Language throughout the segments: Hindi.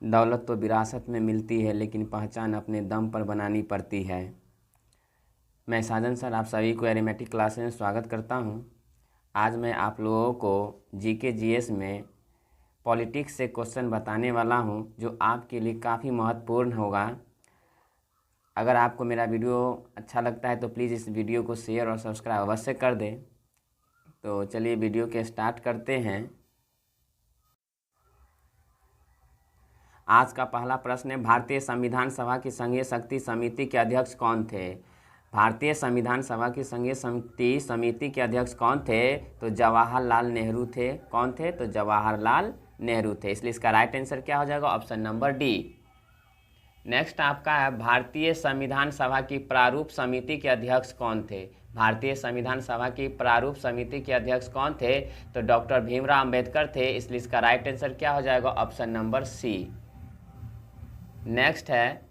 दौलत तो विरासत में मिलती है, लेकिन पहचान अपने दम पर बनानी पड़ती है। मैं साजन सर आप सभी को एरिथमेटिक क्लास में स्वागत करता हूं। आज मैं आप लोगों को जीके जीएस में पॉलिटिक्स से क्वेश्चन बताने वाला हूं, जो आपके लिए काफ़ी महत्वपूर्ण होगा। अगर आपको मेरा वीडियो अच्छा लगता है तो प्लीज़ इस वीडियो को शेयर और सब्सक्राइब अवश्य कर दें। तो चलिए वीडियो के स्टार्ट करते हैं। आज का पहला प्रश्न है, भारतीय संविधान सभा की संघीय शक्ति समिति के अध्यक्ष कौन थे? भारतीय संविधान सभा की संघीय शक्ति समिति के अध्यक्ष कौन थे? तो जवाहरलाल नेहरू थे। कौन थे? तो जवाहरलाल नेहरू थे। इसलिए इसका राइट आंसर क्या हो जाएगा? Option number D. नेक्स्ट आपका है, भारतीय संविधान सभा की प्रारूप समिति के अध्यक्ष कौन थे? भारतीय संविधान सभा की प्रारूप समिति के अध्यक्ष कौन थे? तो डॉक्टर भीमराव अंबेडकर थे। इसलिए इसका राइट आंसर क्या हो जाएगा? ऑप्शन नंबर सी। नेक्स्ट है,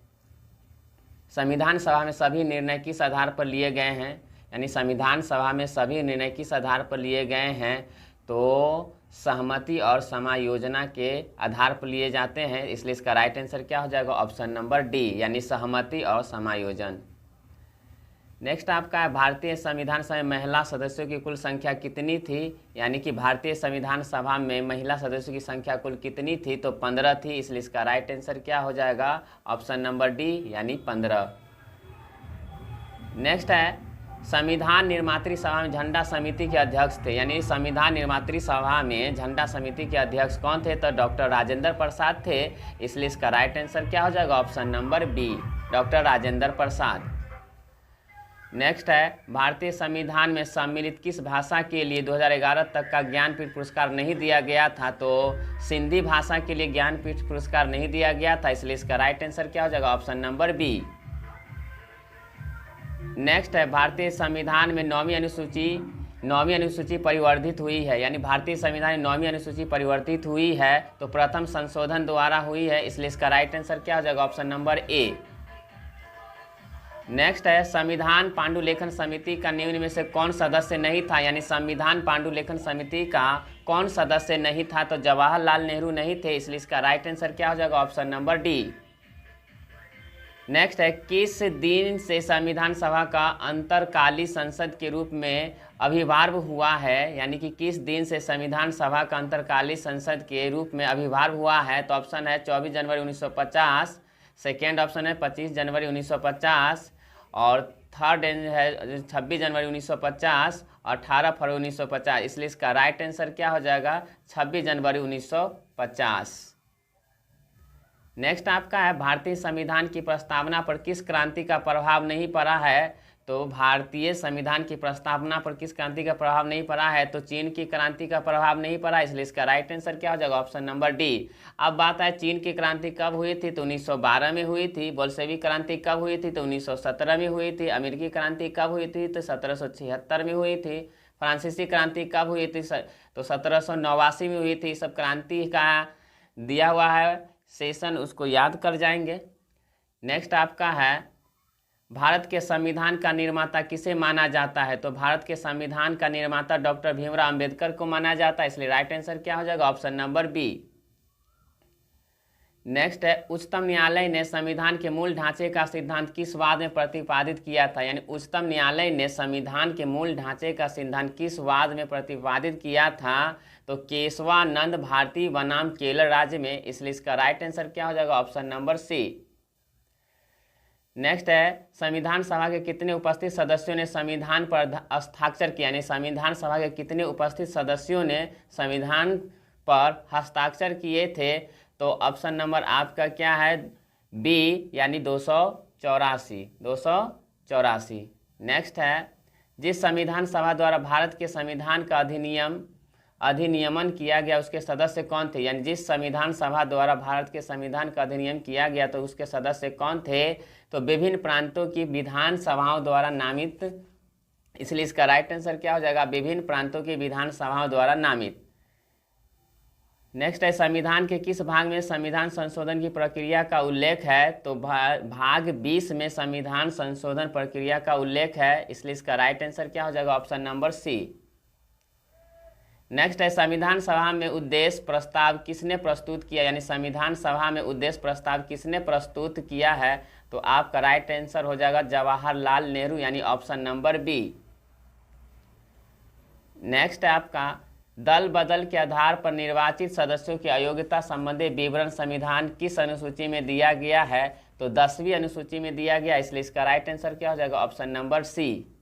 संविधान सभा में सभी निर्णय किस आधार पर लिए गए हैं? यानी संविधान सभा में सभी निर्णय किस आधार पर लिए गए हैं? तो सहमति और समायोजना के आधार पर लिए जाते हैं। इसलिए इसका राइट आंसर क्या हो जाएगा? ऑप्शन नंबर डी, यानी सहमति और समायोजन। नेक्स्ट आपका है, भारतीय संविधान सभा में महिला सदस्यों की कुल संख्या कितनी थी? यानी कि भारतीय संविधान सभा में महिला सदस्यों की संख्या कुल कितनी थी? तो 15 थी। इसलिए इसका राइट आंसर क्या हो जाएगा? ऑप्शन नंबर डी, यानी 15। नेक्स्ट है, संविधान निर्मात्री सभा में झंडा समिति के अध्यक्ष थे। यानी संविधान निर्मात्री सभा में झंडा समिति के अध्यक्ष कौन थे? तो डॉक्टर राजेंद्र प्रसाद थे। इसलिए इसका राइट आंसर क्या हो जाएगा? Option number B, doctor Rajendra Prasad. Next है, भारतीय संविधान में सम्मिलित किस भाषा के लिए 2011 तक का ज्ञानपीठ पुरस्कार नहीं दिया गया था? तो सिंधी भाषा के लिए ज्ञानपीठ पुरस्कार नहीं दिया गया था। इसलिए इसका राइट आंसर क्या हो जाएगा? Option number B. नेक्स्ट है, भारतीय संविधान में नौवीं अनुसूची परिवर्धित हुई है। यानी भारतीय संविधान में नौवीं अनुसूची परिवर्तित हुई है तो प्रथम संशोधन द्वारा हुई है। इसलिए इसका राइट आंसर क्या हो जाएगा? Option number A. नेक्स्ट है, संविधान पांडुलेखन समिति का निम्न में से कौन सदस्य नहीं था? यानी संविधान पांडुलेखन समिति का कौन सदस्य नहीं था? तो जवाहरलाल नेहरू नहीं थे। इसलिए इसका राइट आंसर क्या हो जाएगा? Option number D. नेक्स्ट है, किस दिन से संविधान सभा का अंतरकालीन संसद के रूप में अभिभार्व हुआ है? यानी कि किस दिन से संविधान सभा का अंतरकालीन संसद के रूप में अभिभार्व हुआ है? तो ऑप्शन है 24 जनवरी 1950, सेकेंड ऑप्शन है 25 जनवरी 1950 और थर्ड है 26 जनवरी 1950 और 18 फरवरी 1950। इसलिए इसका राइट आंसर क्या हो जाएगा? 26 जनवरी 1950। नेक्स्ट आपका है, भारतीय संविधान की प्रस्तावना पर किस क्रांति का प्रभाव नहीं पड़ा है? तो भारतीय संविधान की प्रस्तावना पर किस क्रांति का प्रभाव नहीं पड़ा है? तो चीन की क्रांति का प्रभाव नहीं पड़ा। इसलिए इसका राइट आंसर क्या हो जाएगा? Option number D. अब बात है, चीन की क्रांति कब हुई थी? तो 1912 में हुई थी। बोल्शेविक क्रांति कब हुई थी? तो 1917 में हुई थी। अमेरिकी क्रांति कब हुई थी? तो 1776 में हुई थी। फ्रांसीसी क्रांति कब हुई थी? तो 1789 में हुई थी। सब क्रांति का दिया हुआ है सेशन, उसको याद कर जाएंगे। नेक्स्ट आपका है, भारत के संविधान का निर्माता किसे माना जाता है? तो भारत के संविधान का निर्माता डॉक्टर भीमराव अंबेडकर को माना जाता है। इसलिए राइट आंसर क्या हो जाएगा? Option number B. नेक्स्ट है, उच्चतम न्यायालय ने संविधान के मूल ढांचे का सिद्धांत किस वाद में प्रतिपादित किया था? यानी उच्चतम न्यायालय ने संविधान के मूल ढांचे का सिद्धांत किस वाद में प्रतिपादित किया था? तो केशवानंद भारती बनाम केरल राज्य में। इसलिए इसका राइट आंसर क्या हो जाएगा? ऑप्शन नंबर सी। नेक्स्ट है, संविधान सभा के कितने उपस्थित सदस्यों ने संविधान पर हस्ताक्षर किया? यानी संविधान सभा के कितने उपस्थित सदस्यों ने संविधान पर हस्ताक्षर किए थे? तो ऑप्शन नंबर आपका क्या है? बी, यानी 284। नेक्स्ट है, जिस संविधान सभा द्वारा भारत के संविधान का अधिनियमन किया गया उसके सदस्य कौन थे? यानी जिस संविधान सभा द्वारा भारत के संविधान का अधिनियम किया गया तो उसके सदस्य कौन थे? तो विभिन्न प्रांतों की विधान सभाओं द्वारा नामित। इसलिए इसका राइट आंसर क्या हो जाएगा? विभिन्न प्रांतों की विधान सभाओं द्वारा नामित। नेक्स्ट है, संविधान के किस भाग में संविधान संशोधन की प्रक्रिया का उल्लेख है? तो भाग 20 में संविधान संशोधन प्रक्रिया का उल्लेख है। इसलिए इसका राइट आंसर क्या हो जाएगा? ऑप्शन नंबर सी। नेक्स्ट है संविधान सभा में उद्देश्य प्रस्ताव किसने प्रस्तुत किया, यानी संविधान सभा में उद्देश्य प्रस्ताव किसने प्रस्तुत किया है, तो आपका राइट आंसर हो जाएगा जवाहरलाल नेहरू, यानी ऑप्शन नंबर बी। नेक्स्ट है आपका दल बदल के आधार पर निर्वाचित सदस्यों की अयोग्यता संबंधी विवरण संविधान किस अनुसूची में दिया गया है, तो 10वीं अनुसूची में दिया गया, इसलिए इसका राइट आंसर क्या हो जाएगा, ऑप्शन नंबर सी।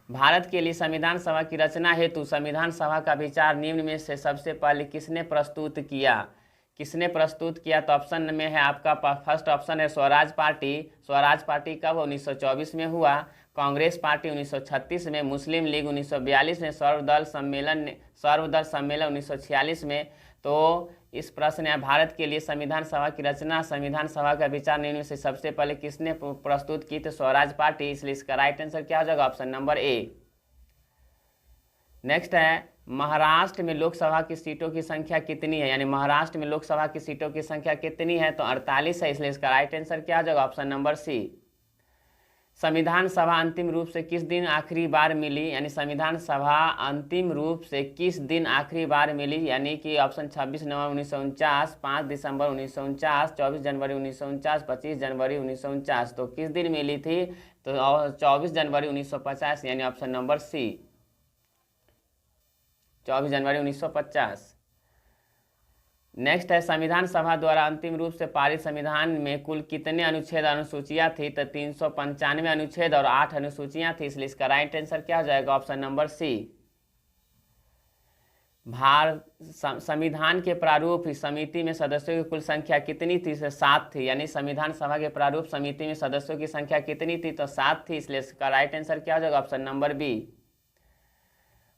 भारत के लिए संविधान सभा की रचना हेतु संविधान सभा का विचार निम्न में से सबसे पहले किसने प्रस्तुत किया, किसने प्रस्तुत किया, तो ऑप्शन में है आपका फर्स्ट ऑप्शन है स्वराज पार्टी। स्वराज पार्टी कब 1924 में हुआ, कांग्रेस पार्टी 1936 में, मुस्लिम लीग 1942 में, सर्वदल सम्मेलन 1946 में। तो इस प्रश्न है भारत के लिए संविधान सभा की रचना संविधान सभा का विचार निम्न में से सबसे पहले किसने प्रस्तुत की, तो स्वराज पार्टी, इसलिए इसका राइट आंसर क्या हो जाएगा, ऑप्शन नंबर ए। नेक्स्ट है महाराष्ट्र में लोकसभा की सीटों की संख्या कितनी है, यानी महाराष्ट्र में लोकसभा की सीटों की संख्या कितनी है, तो 48 है, इसलिए इसका राइट आंसर क्या हो जाएगा, ऑप्शन नंबर सी। संविधान सभा अंतिम रूप से किस दिन आखिरी बार मिली, यानी संविधान सभा अंतिम रूप से किस दिन आखिरी बार मिली, यानी कि ऑप्शन 26 नवंबर 1949, 5 दिसंबर 1949, 24 जनवरी 1949, 25 जनवरी 1949। तो किस दिन मिली थी, तो 24 जनवरी 1950, यानी ऑप्शन नंबर सी, 24 जनवरी 1950। नेक्स्ट है संविधान सभा द्वारा अंतिम रूप से पारित संविधान में कुल कितने अनुच्छेद अनुसूचियां थी, तो 395 अनुच्छेद और 8 अनुसूचियां थी, इसलिए इसका राइट आंसर क्या हो जाएगा, ऑप्शन नंबर सी। संविधान के प्रारूप समिति में सदस्यों की कुल संख्या कितनी थी, 7 थी, यानी संविधान सभा के प्रारूप समिति में सदस्यों की संख्या कितनी थी, तो 7 थी, इसलिए इसका राइट आंसर क्या हो जाएगा, ऑप्शन नंबर बी।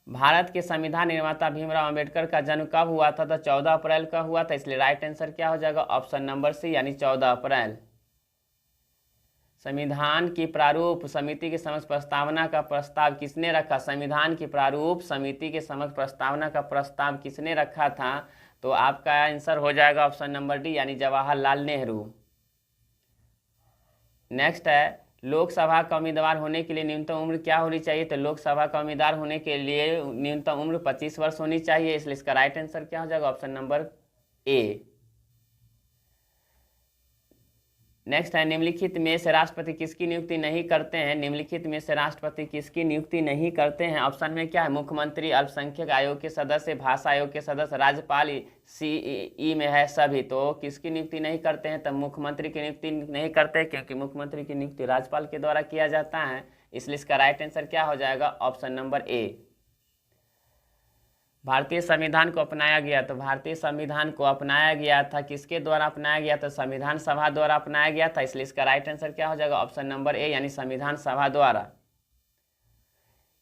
भारत के संविधान निर्माता भीमराव अंबेडकर का जन्म कब हुआ था, तो 14 अप्रैल का हुआ था, इसलिए राइट आंसर क्या हो जाएगा, ऑप्शन नंबर सी, यानी 14 अप्रैल। संविधान की प्रारूप समिति के समक्ष प्रस्तावना का प्रस्ताव किसने रखा, संविधान की प्रारूप समिति के समक्ष प्रस्तावना का प्रस्ताव किसने रखा था, तो आपका आंसर हो जाएगा ऑप्शन नंबर डी, यानी जवाहरलाल नेहरू। नेक्स्ट है लोकसभा का उम्मीदवार होने के लिए न्यूनतम उम्र क्या होनी चाहिए, तो लोकसभा का उम्मीदवार होने के लिए न्यूनतम उम्र 25 वर्ष होनी चाहिए, इसलिए इसका राइट आंसर क्या हो जाएगा, ऑप्शन नंबर ए। नेक्स्ट है निम्नलिखित में से राष्ट्रपति किसकी नियुक्ति नहीं करते हैं, निम्नलिखित में से राष्ट्रपति किसकी नियुक्ति नहीं करते हैं, ऑप्शन में क्या है, मुख्यमंत्री, अल्पसंख्यक आयोग के सदस्य, भाषा आयोग के सदस्य, राज्यपाल, सी में है सभी। तो किसकी नियुक्ति नहीं करते हैं, तब मुख्यमंत्री की नियुक्ति नहीं करते, क्योंकि मुख्यमंत्री की नियुक्ति राज्यपाल के द्वारा किया जाता है, इसलिए इसका राइट आंसर क्या हो जाएगा, ऑप्शन नंबर ए। भारतीय संविधान को अपनाया गया, तो भारतीय संविधान को अपनाया गया था किसके द्वारा अपनाया गया, तो संविधान सभा द्वारा अपनाया गया था, इसलिए इसका राइट आंसर क्या हो जाएगा, ऑप्शन नंबर ए, यानी संविधान सभा द्वारा।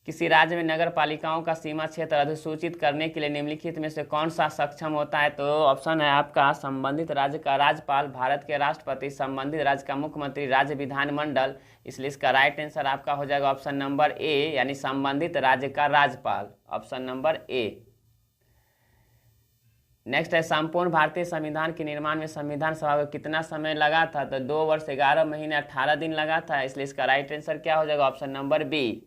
किसी राज्य में नगर पालिकाओं का सीमा क्षेत्र अधिसूचित करने के लिए निम्नलिखित में से कौन सा सक्षम होता है, तो ऑप्शन है आपका संबंधित राज्य का राज्यपाल, भारत के राष्ट्रपति, संबंधित राज्य का मुख्यमंत्री, राज्य विधानमंडल, इसलिए इसका राइट आंसर आपका हो जाएगा ऑप्शन नंबर ए, यानी संबंधित राज्य का राज्यपाल, ऑप्शन नंबर ए। नेक्स्ट है संपूर्ण भारतीय संविधान के निर्माण में संविधान सभा को कितना समय लगा था, तो 2 वर्ष 11 महीने 18 दिन लगा था, इसलिए इसका राइट आंसर क्या हो जाएगा, option number B.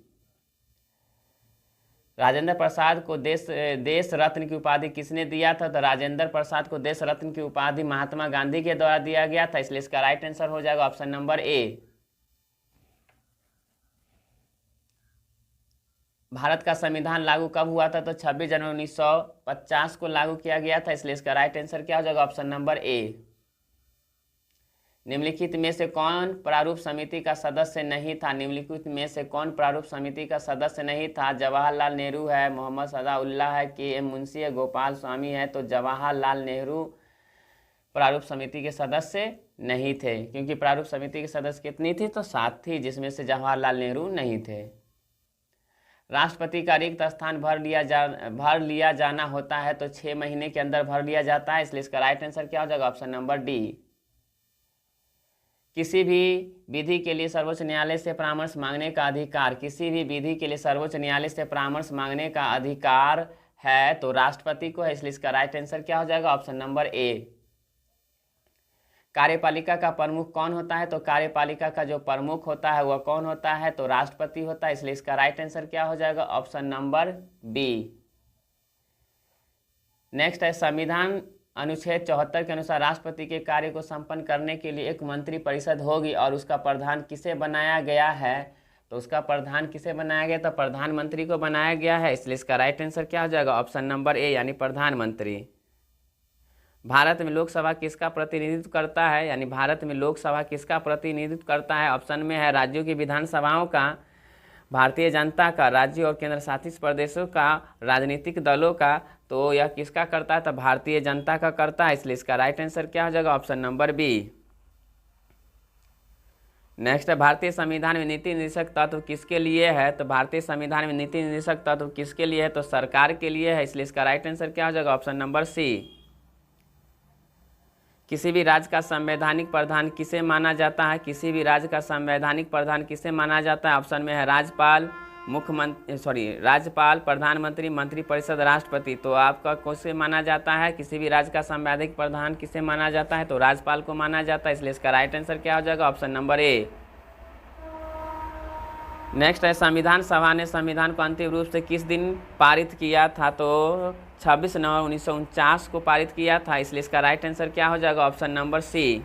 Rajendra Prasad को देश रत्न की उपाधि किसने दिया था, तो राजेंद्र प्रसाद को देश रत्न की उपाधि महात्मा गांधी के द्वारा दिया गया था, इसलिए इसका राइट आंसर हो जाएगा ऑप्शन नंबर ए। भारत का संविधान लागू कब हुआ था, तो 26 जनवरी 1950 को लागू किया गया था, इसलिए इसका राइट आंसर क्या हो जाएगा, ऑप्शन नंबर ए। निम्नलिखित में से कौन प्रारूप समिति का सदस्य नहीं था, निम्नलिखित में से कौन प्रारूप समिति का सदस्य नहीं था, जवाहरलाल नेहरू है, मोहम्मद सदाउल्लाह है, के.एम. मुंशी है, गोपाल स्वामी है, तो जवाहरलाल नेहरू प्रारूप समिति के सदस्य नहीं थे, क्योंकि प्रारूप समिति के सदस्य कितनी थी, तो 7 थी, जिसमें से जवाहरलाल नेहरू नहीं थे। राष्ट्रपति का रिक्त स्थान भर लिया जाना होता है, तो 6 महीने के अंदर भर लिया जाता है, इसलिए इसका राइट आंसर क्या हो जाएगा, ऑप्शन नंबर डी। किसी भी विधि के लिए सर्वोच्च न्यायालय से परामर्श मांगने का अधिकार, किसी भी विधि के लिए सर्वोच्च न्यायालय से परामर्श मांगने का अधिकार है तो राष्ट्रपति को है, इसलिए इसका राइट आंसर क्या हो जाएगा, ऑप्शन नंबर ए। कार्यपालिका का प्रमुख कौन होता है, तो कार्यपालिका का जो प्रमुख होता है वह कौन होता है, तो राष्ट्रपति होता है, इसलिए इसका राइट आंसर क्या हो जाएगा, ऑप्शन नंबर बी, नेक्स्ट है संविधान अनुच्छेद 74 के अनुसार राष्ट्रपति के कार्य को संपन्न करने के लिए एक मंत्री परिषद होगी और उसका प्रधान किसे बनाया गया है? तो उसका प्रधान किसे बनाया गया? तो प्रधानमंत्री को बनाया गया है, इसलिए इसका राइट आंसर क्या हो जाएगा? ऑप्शन नंबर ए यानी प्रधानमंत्री। भारत में लोकसभा किसका प्रतिनिधित्व करता है? यानी भारत में लोकसभा किसका प्रतिनिधित्व करता है? ऑप्शन में है राज्यों की विधानसभाओं का, भारतीय जनता का, राज्यों और केंद्र शासित प्रदेशों का, राजनीतिक दलों का। तो यह किसका करता है? तो भारतीय जनता का करता है, इसलिए इसका राइट आंसर क्या हो जाएगा? Option number B. नेक्स्ट है भारतीय संविधान में नीति निर्देशक तत्व किसके लिए है? तो भारतीय संविधान में नीति निर्देशक तत्व किसके लिए है? तो सरकार के लिए है, इसलिए इसका राइट आंसर क्या हो जाएगा? Option number C. किसी भी राज्य का संवैधानिक प्रधान किसे माना जाता है? किसी भी राज्य का संवैधानिक प्रधान किसे माना जाता है? ऑप्शन में है राज्यपाल, राज्यपाल, प्रधानमंत्री, मंत्रिपरिषद, राष्ट्रपति। तो आपका किसे माना जाता है? किसी भी राज्य का संवैधानिक प्रधान किसे माना जाता है? तो राज्यपाल को माना जाता है, इसलिए इसका राइट आंसर क्या हो जाएगा? Option number A. नेक्स्ट है संविधान सभा ने संविधान को अंतिम रूप से किस दिन पारित किया था? तो 26 नवंबर 1949 को पारित किया था, इसलिए इसका राइट आंसर क्या हो जाएगा? ऑप्शन नंबर सी।